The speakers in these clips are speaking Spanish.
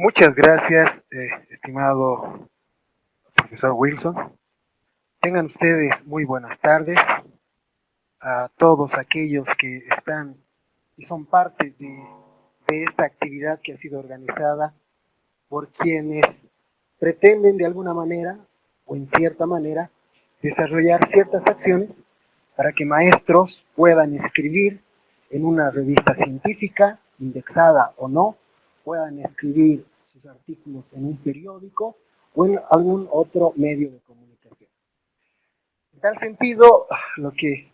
Muchas gracias, estimado profesor Wilson. Tengan ustedes muy buenas tardes a todos aquellos que están y son parte de esta actividad que ha sido organizada por quienes pretenden de alguna manera o en cierta manera desarrollar ciertas acciones para que maestros puedan escribir en una revista científica, indexada o no, puedan escribir sus artículos en un periódico o en algún otro medio de comunicación. En tal sentido, lo que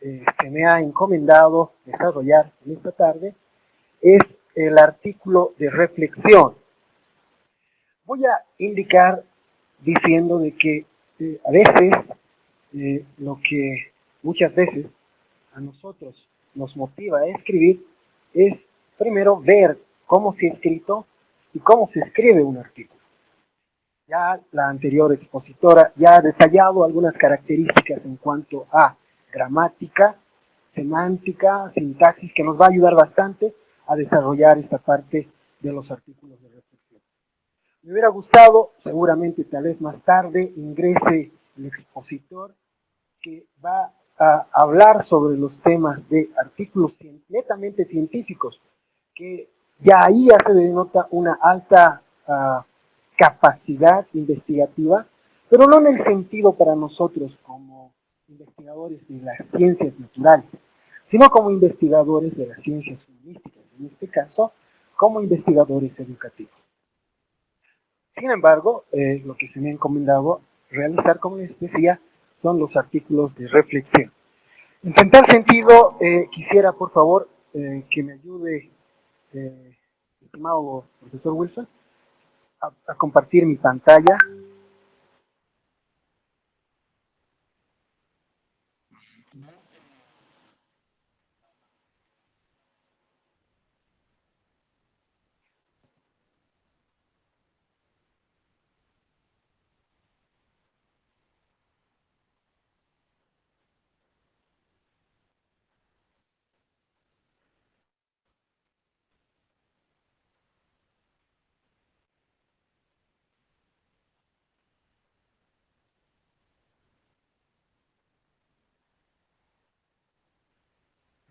se me ha encomendado desarrollar en esta tarde es el artículo de reflexión. Voy a indicar diciendo de que a veces lo que muchas veces a nosotros nos motiva a escribir es primero ver cómo se ha escrito y cómo se escribe un artículo. Ya la anterior expositora ya ha detallado algunas características en cuanto a gramática, semántica, sintaxis, que nos va a ayudar bastante a desarrollar esta parte de los artículos de reflexión. Me hubiera gustado, seguramente tal vez más tarde, ingrese el expositor que va a hablar sobre los temas de artículos netamente científicos, que ya ahí ya se denota una alta capacidad investigativa, pero no en el sentido para nosotros como investigadores de las ciencias naturales, sino como investigadores de las ciencias humanísticas, en este caso, como investigadores educativos. Sin embargo, lo que se me ha encomendado realizar, como les decía, son los artículos de reflexión. En tal sentido, quisiera, por favor, que me ayude, estimado profesor Wilson, a compartir mi pantalla.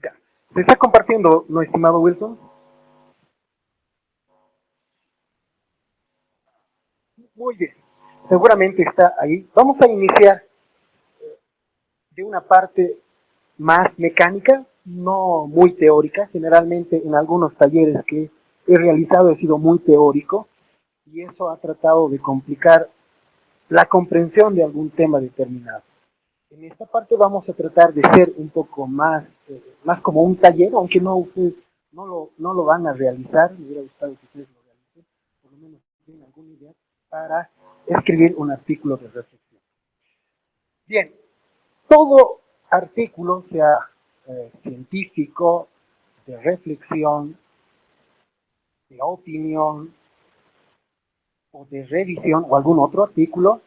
Ya. ¿Se está compartiendo, no, estimado Wilson? Muy bien. Seguramente está ahí. Vamos a iniciar de una parte más mecánica, no muy teórica. Generalmente en algunos talleres que he realizado he sido muy teórico y eso ha tratado de complicar la comprensión de algún tema determinado. En esta parte vamos a tratar de ser un poco más, más como un taller, aunque no ustedes no lo van a realizar, me hubiera gustado que ustedes lo realicen, por lo menos tienen alguna idea para escribir un artículo de reflexión. Bien, todo artículo, sea científico, de reflexión, de opinión o de revisión o algún otro artículo,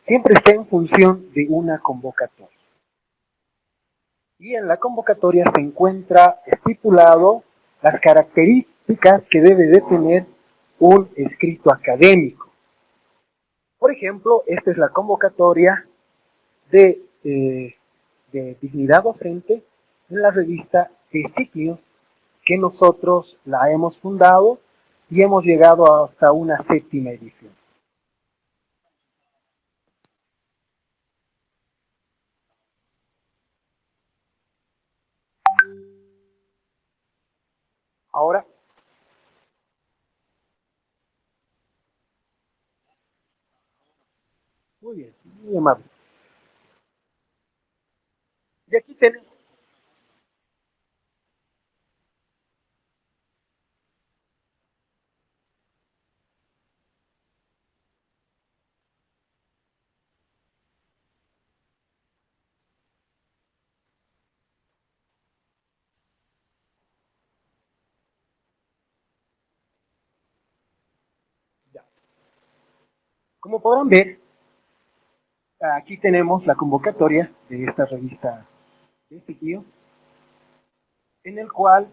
siempre está en función de una convocatoria. Y en la convocatoria se encuentra estipulado las características que debe de tener un escrito académico. Por ejemplo, esta es la convocatoria de dignidad docente en la revista Ciclios, que nosotros la hemos fundado y hemos llegado hasta una 7ª edición. Ahora, muy bien, muy amable. Y aquí tenemos, ya, como podrán ver, aquí tenemos la convocatoria de esta revista de Ciclios, en el cual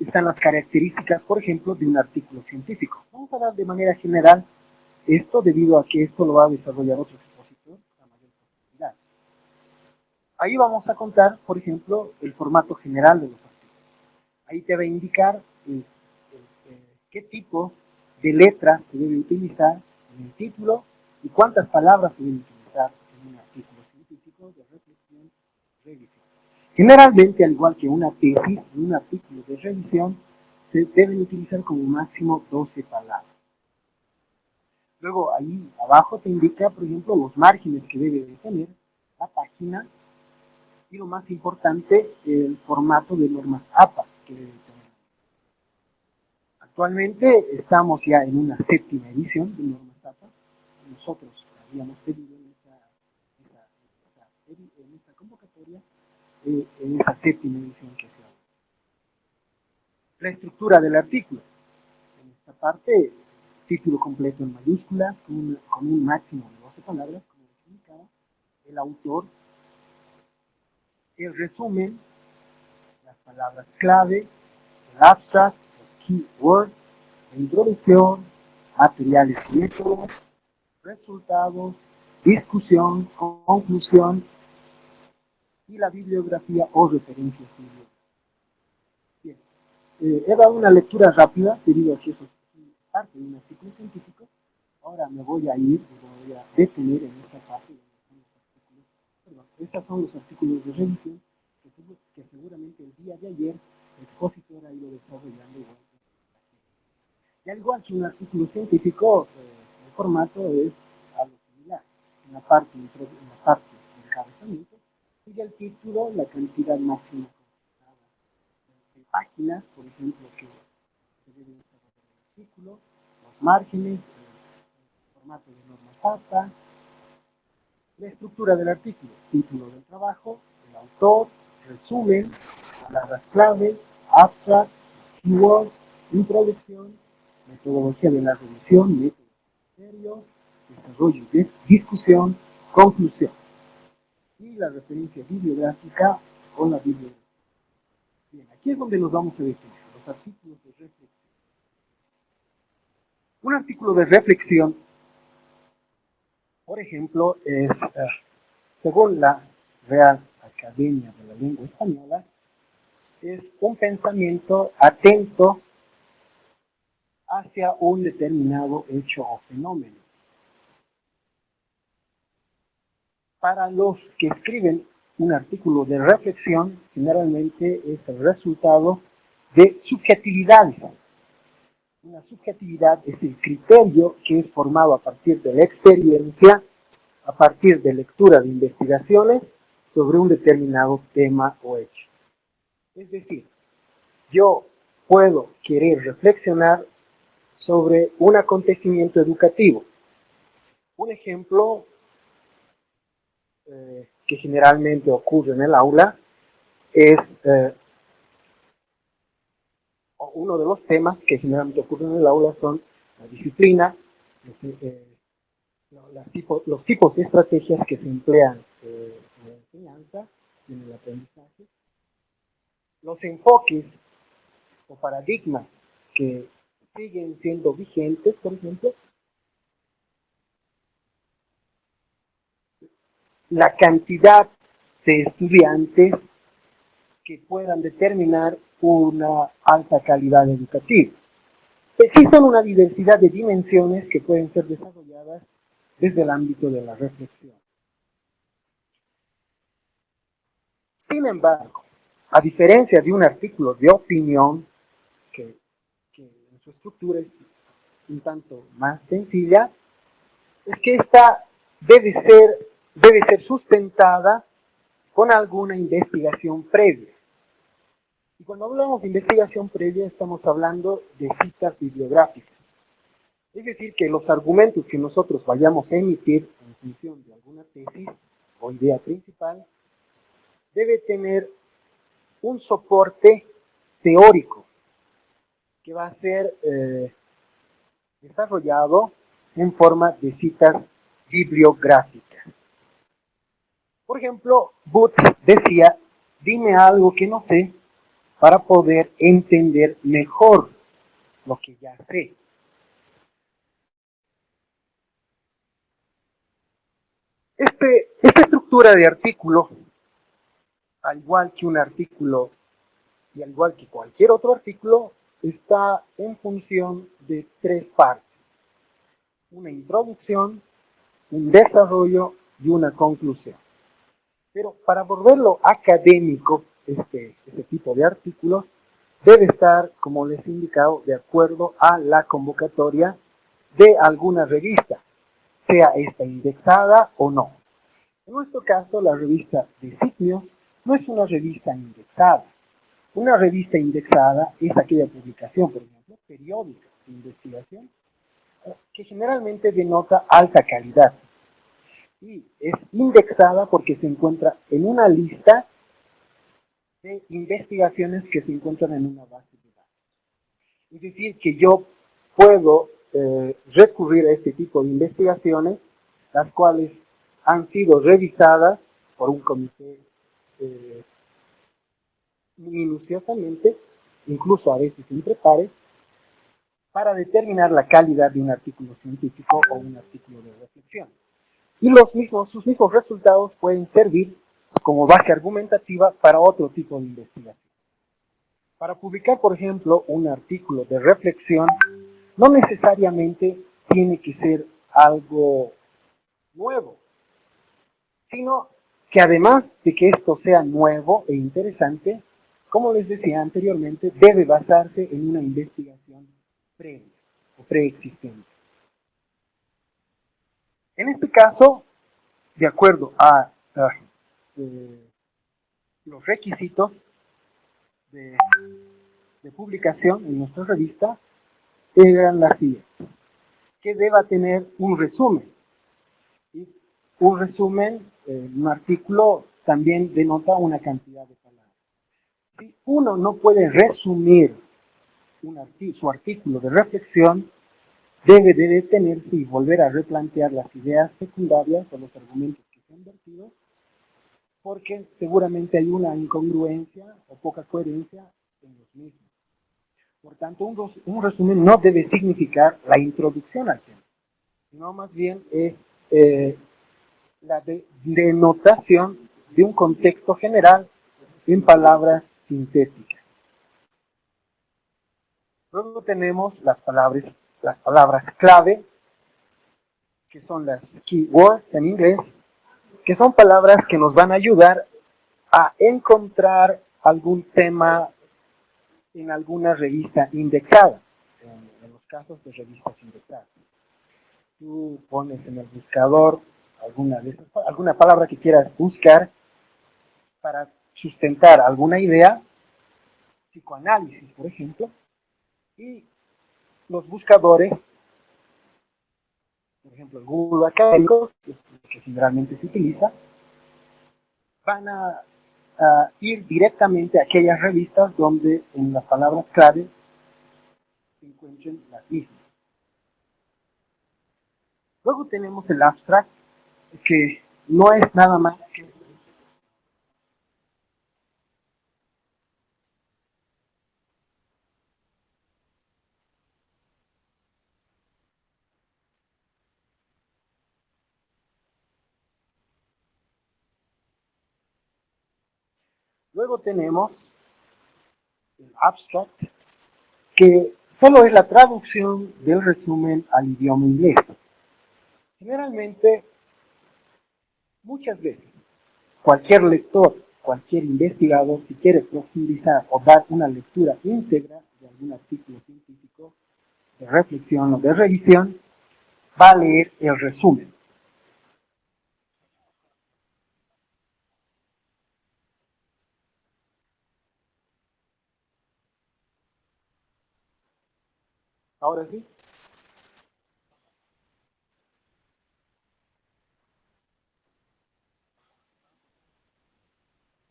están las características, por ejemplo, de un artículo científico. Vamos a dar de manera general esto debido a que esto lo va a desarrollar otro expositor a mayor profundidad. Ahí vamos a contar, por ejemplo, el formato general de los artículos. Ahí te va a indicar qué tipo de letras se debe utilizar en el título y cuántas palabras se deben utilizar en un artículo científico de reflexión revisión. Generalmente, al igual que una tesis, en un artículo de revisión se deben utilizar como máximo 12 palabras. Luego ahí abajo te indica, por ejemplo, los márgenes que debe de tener la página y lo más importante, el formato de normas APA que debe tener. Actualmente estamos ya en una 7ª edición de normas APA. Nosotros habíamos pedido en esta convocatoria, en esa 7ª edición que se hace. La estructura del artículo. En esta parte, título completo en mayúsculas, con un máximo de 12 palabras, como les indicaba, el autor, el resumen, las palabras clave, el abstract, el keyword, la introducción, materiales y métodos, resultados, discusión, conclusión y la bibliografía o referencias bibliográficas. Bien, he dado una lectura rápida debido a que eso es parte de un artículo científico. Ahora me voy a ir, me voy a detener en esta parte donde están los artículos. Perdón, estos son los artículos de revisión que seguramente el día de ayer el expositor ha ido desarrollando igual. Y al igual que un artículo científico, el formato es algo similar. En la parte del encabezamiento sigue el título, la cantidad máxima de páginas, por ejemplo, que se debe desarrollar el artículo, los márgenes, el formato de normas APA, la estructura del artículo, título del trabajo, el autor, resumen, palabras clave, abstract, keyword, introducción, metodología de la revisión, métodos criterios, desarrollo de discusión, conclusión. Y la referencia bibliográfica con la bibliografía. Bien, aquí es donde nos vamos a definir, los artículos de reflexión. Un artículo de reflexión, por ejemplo, es, según la Real Academia de la Lengua Española, es un pensamiento atento hacia un determinado hecho o fenómeno. Para los que escriben un artículo de reflexión, generalmente es el resultado de subjetividades. Una subjetividad es el criterio que es formado a partir de la experiencia, a partir de lectura de investigaciones sobre un determinado tema o hecho. Es decir, yo puedo querer reflexionar sobre un acontecimiento educativo. Un ejemplo que generalmente ocurre en el aula es uno de los temas que generalmente ocurren en el aula son la disciplina, los tipos de estrategias que se emplean en la enseñanza y en el aprendizaje, los enfoques o paradigmas que siguen siendo vigentes, por ejemplo, la cantidad de estudiantes que puedan determinar una alta calidad educativa. Existen una diversidad de dimensiones que pueden ser desarrolladas desde el ámbito de la reflexión. Sin embargo, a diferencia de un artículo de opinión, que en su estructura es un tanto más sencilla, es que esta debe ser sustentada con alguna investigación previa. Y cuando hablamos de investigación previa estamos hablando de citas bibliográficas. Es decir, que los argumentos que nosotros vayamos a emitir en función de alguna tesis o idea principal debe tener un soporte teórico que va a ser desarrollado en forma de citas bibliográficas. Por ejemplo, Booth decía, dime algo que no sé para poder entender mejor lo que ya sé. Esta estructura de artículo, al igual que un artículo y al igual que cualquier otro artículo, está en función de tres partes: una introducción, un desarrollo y una conclusión. Pero para volverlo académico, este tipo de artículos debe estar, como les he indicado, de acuerdo a la convocatoria de alguna revista, sea esta indexada o no. En nuestro caso, la revista Designios no es una revista indexada. Una revista indexada es aquella publicación, por ejemplo, periódica de investigación, que generalmente denota alta calidad. Y es indexada porque se encuentra en una lista de investigaciones que se encuentran en una base de datos. Es decir, que yo puedo recurrir a este tipo de investigaciones, las cuales han sido revisadas por un comité eh, minuciosamente, incluso a veces entre pares, para determinar la calidad de un artículo científico o un artículo de reflexión. Y sus mismos resultados pueden servir como base argumentativa para otro tipo de investigación. Para publicar, por ejemplo, un artículo de reflexión, no necesariamente tiene que ser algo nuevo, sino que además de que esto sea nuevo e interesante, como les decía anteriormente, debe basarse en una investigación previa o preexistente. En este caso, de acuerdo a los requisitos de, de publicación en nuestra revista, eran las siguientes: que deba tener un resumen. ¿Sí? Un resumen, un artículo, también denota una cantidad de palabras. Si uno no puede resumir su artículo de reflexión, debe de detenerse y volver a replantear las ideas secundarias o los argumentos que se han vertido, porque seguramente hay una incongruencia o poca coherencia en los mismos. Por tanto, un resumen no debe significar la introducción al tema, sino más bien es la denotación de un contexto general en palabras sintéticas. Luego tenemos las palabras clave, que son las keywords en inglés, que son palabras que nos van a ayudar a encontrar algún tema en alguna revista indexada, en los casos de revistas indexadas. Tú pones en el buscador alguna palabra que quieras buscar para sustentar alguna idea, psicoanálisis, por ejemplo, y los buscadores, por ejemplo, el Google académico, que generalmente se utiliza, van a ir directamente a aquellas revistas donde en las palabras clave se encuentren las mismas. Luego tenemos el abstract, que no es nada más que... Luego tenemos el abstract, que solo es la traducción del resumen al idioma inglés. Generalmente, muchas veces, cualquier lector, cualquier investigador, si quiere profundizar o dar una lectura íntegra de algún artículo científico, de reflexión o de revisión, va a leer el resumen. Ahora sí.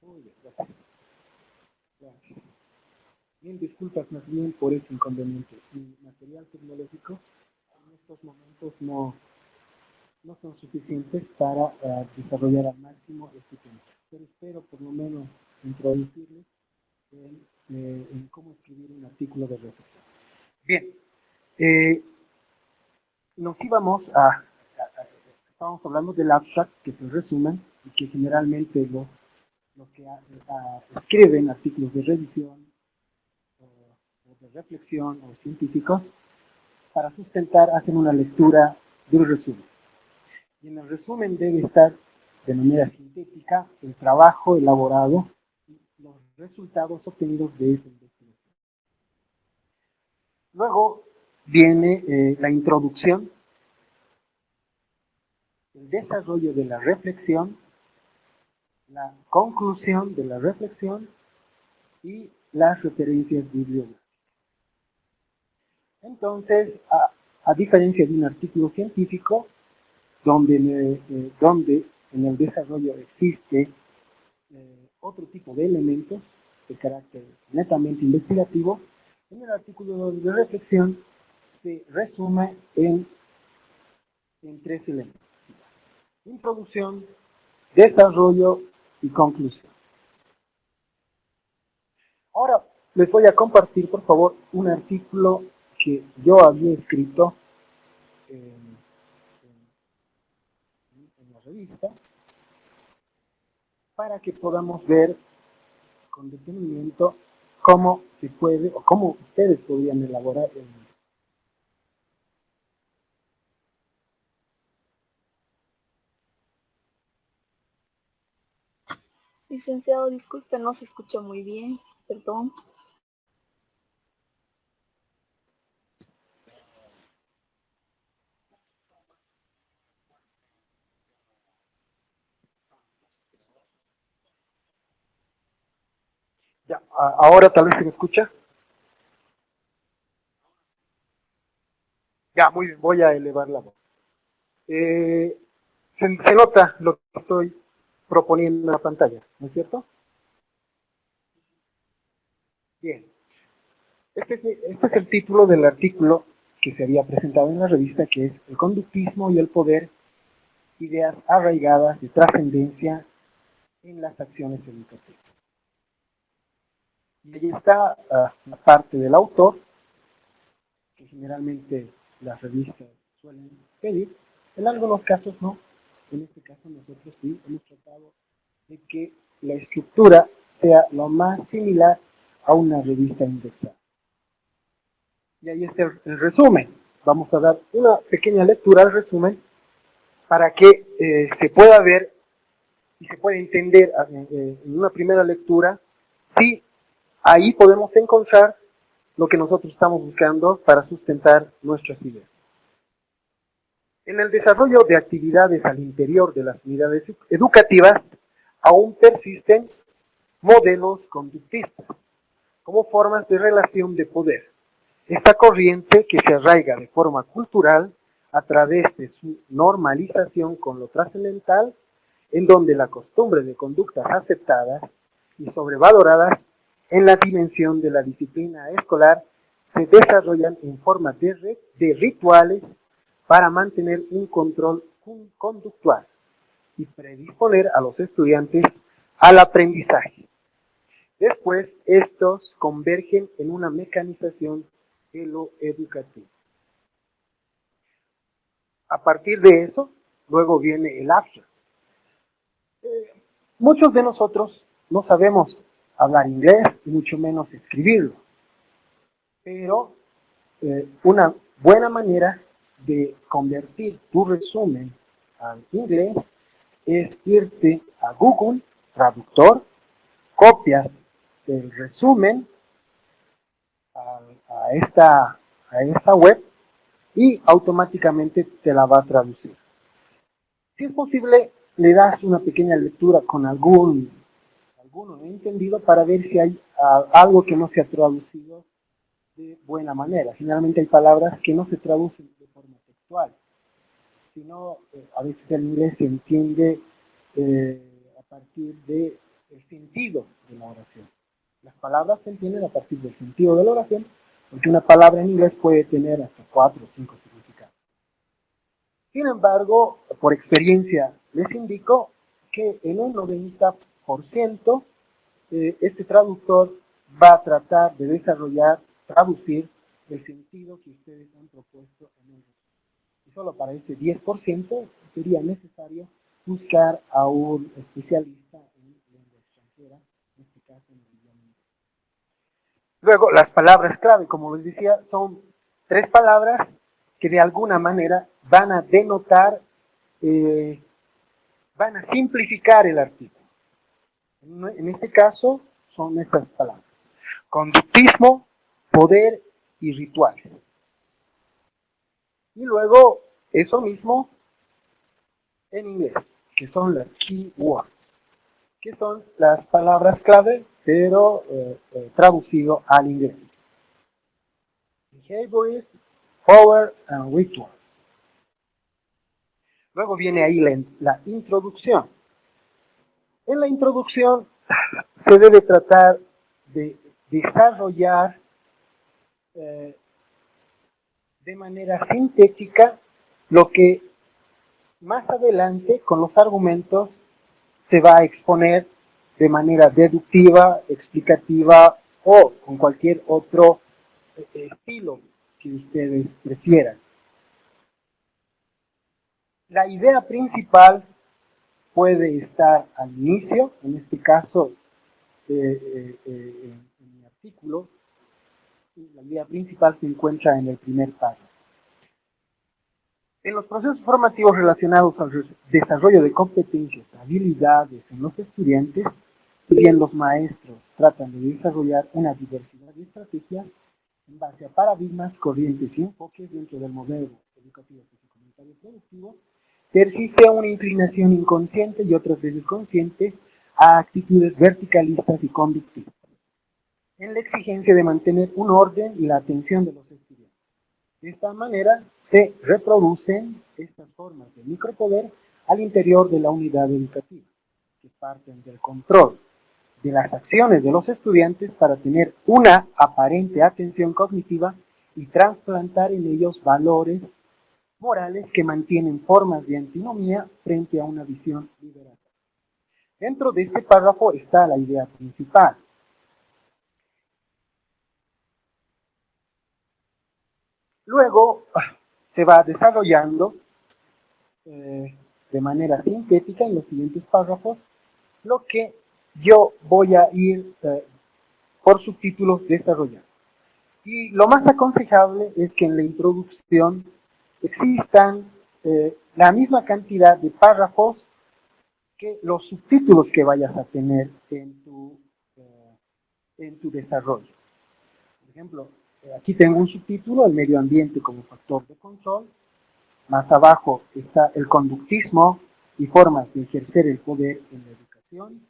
Muy bien, gracias. Gracias. Bien, disculpas más bien por ese inconveniente. Mi material tecnológico en estos momentos no son suficientes para desarrollar al máximo este tema. Pero espero por lo menos introducirles en cómo escribir un artículo de reflexión. Bien, eh, nos íbamos estábamos hablando del abstract, que es el resumen, y que generalmente los que escriben artículos de revisión, o de reflexión, o científicos, para sustentar, hacen una lectura del resumen. Y en el resumen debe estar de manera sintética el trabajo elaborado y los resultados obtenidos de esa investigación. Luego viene la introducción, el desarrollo de la reflexión, la conclusión de la reflexión y las referencias bibliográficas. Entonces, a diferencia de un artículo científico, donde en el desarrollo existe otro tipo de elementos de carácter netamente investigativo, en el artículo de reflexión se resume en tres elementos: introducción, desarrollo y conclusión. Ahora les voy a compartir, por favor, un artículo que yo había escrito en la revista, para que podamos ver con detenimiento cómo se puede o cómo ustedes podrían elaborar el. Licenciado, disculpe, no se escucha muy bien, perdón. Ya, ahora tal vez se me escucha. Ya, muy bien, voy a elevar la voz. Se nota lo que estoy proponiendo en la pantalla, ¿no es cierto? Bien. Este es el título del artículo que se había presentado en la revista, que es El conductismo y el poder, ideas arraigadas de trascendencia en las acciones educativas. Y ahí está la parte del autor, que generalmente las revistas suelen pedir. En algunos casos no. En este caso nosotros sí hemos tratado de que la estructura sea lo más similar a una revista indexada. Y ahí está el resumen. Vamos a dar una pequeña lectura al resumen para que se pueda ver y se pueda entender en una primera lectura si ahí podemos encontrar lo que nosotros estamos buscando para sustentar nuestras ideas. En el desarrollo de actividades al interior de las unidades educativas, aún persisten modelos conductistas como formas de relación de poder. Esta corriente, que se arraiga de forma cultural a través de su normalización con lo trascendental, en donde la costumbre de conductas aceptadas y sobrevaloradas en la dimensión de la disciplina escolar se desarrollan en forma de rituales para mantener un control conductual y predisponer a los estudiantes al aprendizaje. Después, estos convergen en una mecanización de lo educativo. A partir de eso, luego viene el abstract. Muchos de nosotros no sabemos hablar inglés y mucho menos escribirlo, pero una buena manera de convertir tu resumen al inglés es irte a Google Traductor, copias del resumen a esa web y automáticamente te la va a traducir. Si es posible, le das una pequeña lectura con alguno entendido para ver si hay algo que no se ha traducido de buena manera. Generalmente hay palabras que no se traducen de forma textual, sino a veces el inglés se entiende a partir del sentido de la oración. Las palabras se entienden a partir del sentido de la oración, porque una palabra en inglés puede tener hasta 4 o 5 significados. Sin embargo, por experiencia les indico que en un 90% este traductor va a tratar de desarrollar, traducir el sentido que ustedes han propuesto en el resumen. Y solo para ese 10% sería necesario buscar a un especialista en lengua extranjera, en este caso en el idioma inglés. Luego, las palabras clave, como les decía, son 3 palabras que de alguna manera van a denotar, van a simplificar el artículo. En este caso, son estas palabras: conductismo, poder y rituales. Y luego, eso mismo en inglés, que son las keywords, que son las palabras clave, pero traducido al inglés. Behaviors, power and rituals. Luego viene ahí la introducción. En la introducción se debe tratar de desarrollar de manera sintética lo que más adelante con los argumentos se va a exponer de manera deductiva, explicativa o con cualquier otro estilo que ustedes prefieran. La idea principal puede estar al inicio, en este caso en mi artículo, la idea principal se encuentra en el primer párrafo. En los procesos formativos relacionados al desarrollo de competencias, habilidades en los estudiantes, si bien los maestros tratan de desarrollar una diversidad de estrategias en base a paradigmas, corrientes y enfoques dentro del modelo educativo sociocomunitario productivo, persiste una inclinación inconsciente y otras veces consciente a actitudes verticalistas y conductistas, en la exigencia de mantener un orden y la atención de los estudiantes. De esta manera se reproducen estas formas de micropoder al interior de la unidad educativa, que parten del control de las acciones de los estudiantes para tener una aparente atención cognitiva y trasplantar en ellos valores morales que mantienen formas de antinomía frente a una visión liberal. Dentro de este párrafo está la idea principal. Luego se va desarrollando de manera sintética en los siguientes párrafos lo que yo voy a ir por subtítulos desarrollando. Y lo más aconsejable es que en la introducción existan la misma cantidad de párrafos que los subtítulos que vayas a tener en tu desarrollo. Por ejemplo, aquí tengo un subtítulo, el medio ambiente como factor de control. Más abajo está el conductismo y formas de ejercer el poder en la educación.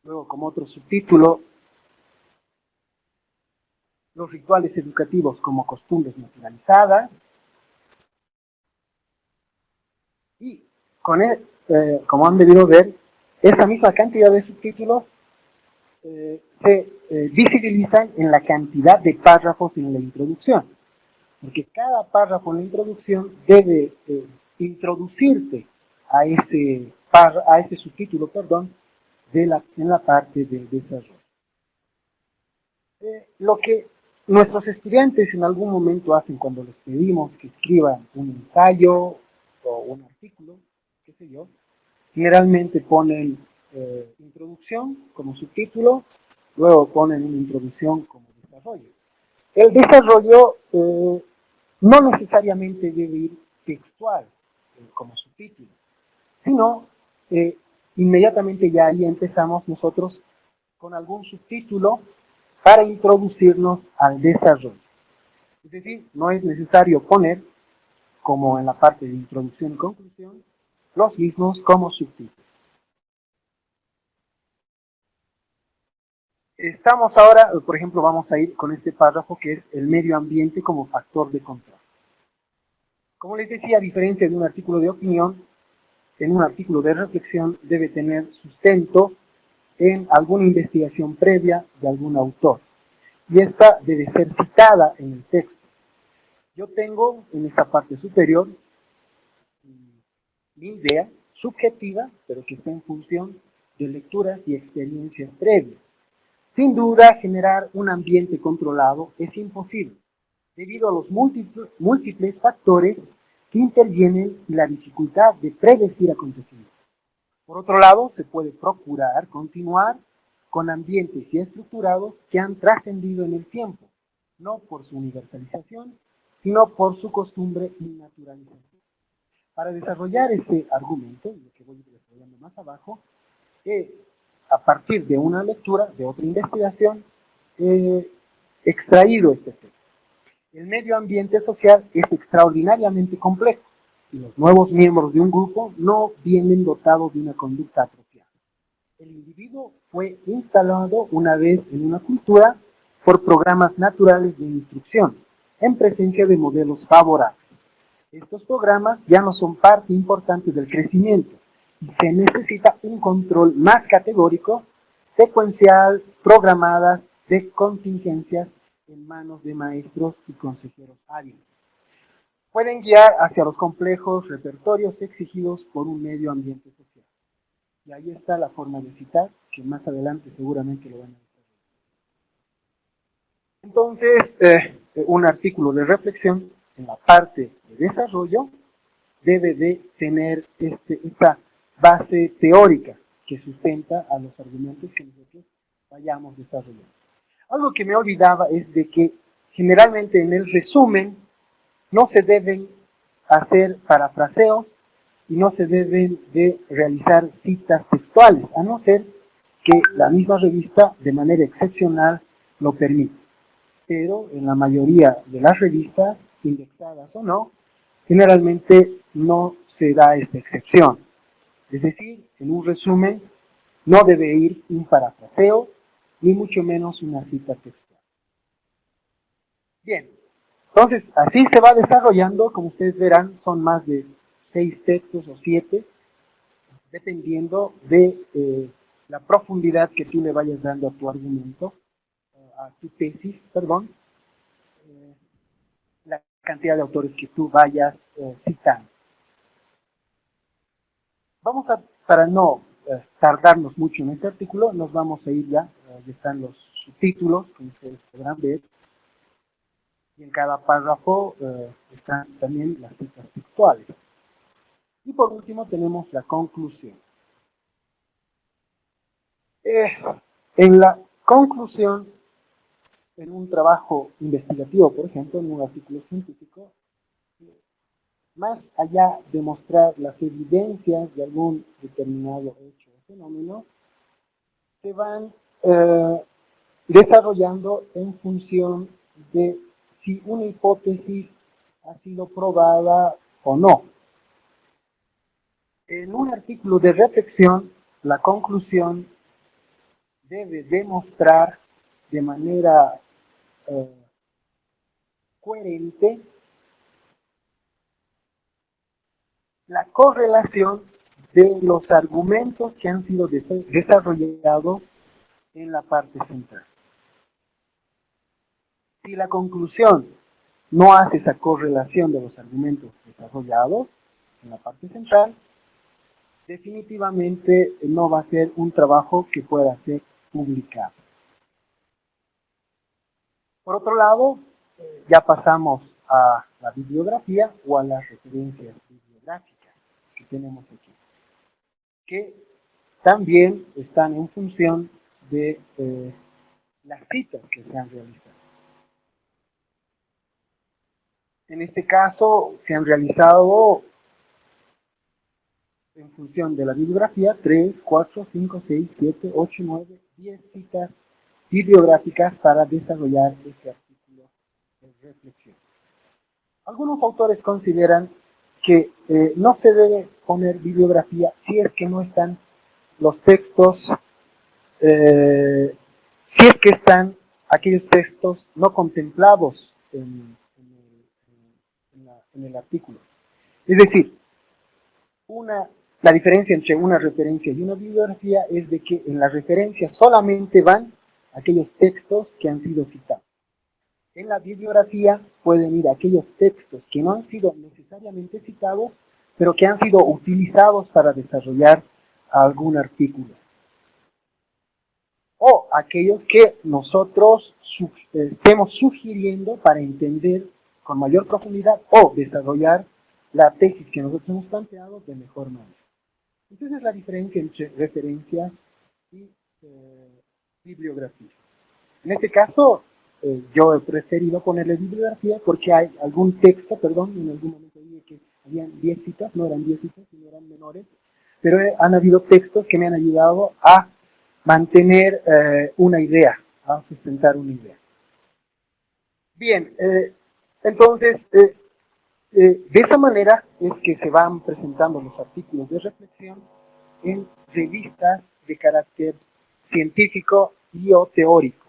Luego, como otro subtítulo, los rituales educativos como costumbres naturalizadas. Y con como han debido ver, esa misma cantidad de subtítulos se visibilizan en la cantidad de párrafos en la introducción. Porque cada párrafo en la introducción debe introducirte a ese subtítulo, perdón, en la parte del desarrollo. Lo que nuestros estudiantes en algún momento hacen cuando les pedimos que escriban un ensayo o un artículo, qué sé yo, generalmente ponen introducción como subtítulo, luego ponen una introducción como desarrollo. El desarrollo no necesariamente debe ir textual como subtítulo, sino inmediatamente ya ahí empezamos nosotros con algún subtítulo para introducirnos al desarrollo. Es decir, no es necesario poner, como en la parte de introducción y conclusión, los mismos como subtítulos. Estamos ahora, por ejemplo, vamos a ir con este párrafo que es el medio ambiente como factor de control. Como les decía, a diferencia de un artículo de opinión, en un artículo de reflexión debe tener sustento en alguna investigación previa de algún autor. Y esta debe ser citada en el texto. Yo tengo en esta parte superior mi idea subjetiva, pero que está en función de lecturas y experiencias previas. Sin duda, generar un ambiente controlado es imposible, debido a los múltiples factores que intervienen y la dificultad de predecir acontecimientos. Por otro lado, se puede procurar continuar con ambientes ya estructurados que han trascendido en el tiempo, no por su universalización, sino por su costumbre y naturalización. Para desarrollar este argumento, lo que voy desarrollando más abajo, a partir de una lectura, de otra investigación, he extraído este efecto. El medio ambiente social es extraordinariamente complejo y los nuevos miembros de un grupo no vienen dotados de una conducta apropiada. El individuo fue instalado una vez en una cultura por programas naturales de instrucción, en presencia de modelos favorables. Estos programas ya no son parte importante del crecimiento y se necesita un control más categórico, secuencial, programadas de contingencias en manos de maestros y consejeros hábiles. Pueden guiar hacia los complejos repertorios exigidos por un medio ambiente social. Y ahí está la forma de citar, que más adelante seguramente lo van a ver. Entonces, un artículo de reflexión en la parte de desarrollo debe de tener esta base teórica que sustenta a los argumentos que nosotros vayamos desarrollando. Algo que me olvidaba es de que generalmente en el resumen no se deben hacer parafraseos y no se deben de realizar citas textuales, a no ser que la misma revista de manera excepcional lo permita. Pero en la mayoría de las revistas, indexadas o no, generalmente no se da esta excepción. Es decir, en un resumen no debe ir un parafraseo, ni mucho menos una cita textual. Bien, entonces así se va desarrollando, como ustedes verán, son más de 6 textos o 7, dependiendo de la profundidad que tú le vayas dando a tu argumento, a tu tesis, perdón, la cantidad de autores que tú vayas citando. Vamos a, para no tardarnos mucho en este artículo, nos vamos a ir ya están los subtítulos, como ustedes podrán ver, y en cada párrafo están también las citas textuales. Y por último tenemos la conclusión. En la conclusión, en un trabajo investigativo, por ejemplo, en un artículo científico, más allá de mostrar las evidencias de algún determinado hecho o fenómeno, se van desarrollando en función de si una hipótesis ha sido probada o no. En un artículo de reflexión, la conclusión debe demostrar de manera coherente la correlación de los argumentos que han sido desarrollados en la parte central. Si la conclusión no hace esa correlación de los argumentos desarrollados en la parte central, definitivamente no va a ser un trabajo que pueda ser publicado. Por otro lado, ya pasamos a la bibliografía o a las referencias bibliográficas que tenemos aquí, que también están en función de las citas que se han realizado. En este caso, se han realizado en función de la bibliografía 3, 4, 5, 6, 7, 8, 9, 10 citas bibliográficas para desarrollar este artículo de reflexión. Algunos autores consideran que no se debe poner bibliografía si es que no están los textos, si es que están aquellos textos no contemplados en el artículo. Es decir, la diferencia entre una referencia y una bibliografía es de que en la referencia solamente van aquellos textos que han sido citados. En la bibliografía pueden ir aquellos textos que no han sido necesariamente citados, pero que han sido utilizados para desarrollar algún artículo. o aquellos que nosotros estemos sugiriendo para entender con mayor profundidad o desarrollar la tesis que nosotros hemos planteado de mejor manera. Entonces es la diferencia entre referencias y bibliografía. En este caso, yo he preferido ponerle bibliografía porque hay algún texto, perdón, en algún momento dije que habían 10 citas, no eran 10 citas, sino eran menores, pero han habido textos que me han ayudado a mantener una idea, a sustentar una idea. Bien, entonces, de esa manera es que se van presentando los artículos de reflexión en revistas de carácter científico y o teórico.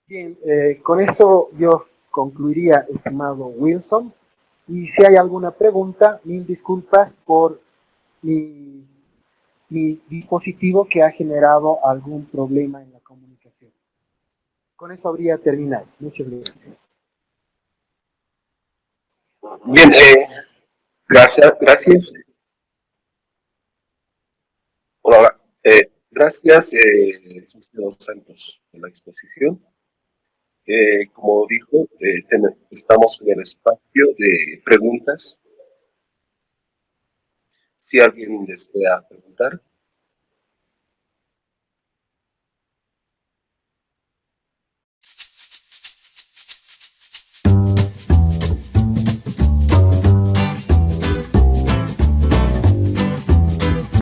Bien, con eso yo concluiría, estimado Wilson, y si hay alguna pregunta, mil disculpas por mi dispositivo que ha generado algún problema en la comunicación. Con eso habría terminado. Muchas gracias. Bien, gracias. Hola, gracias, licenciado Santos, por la exposición. Como dijo, estamos en el espacio de preguntas. Si alguien desea preguntar.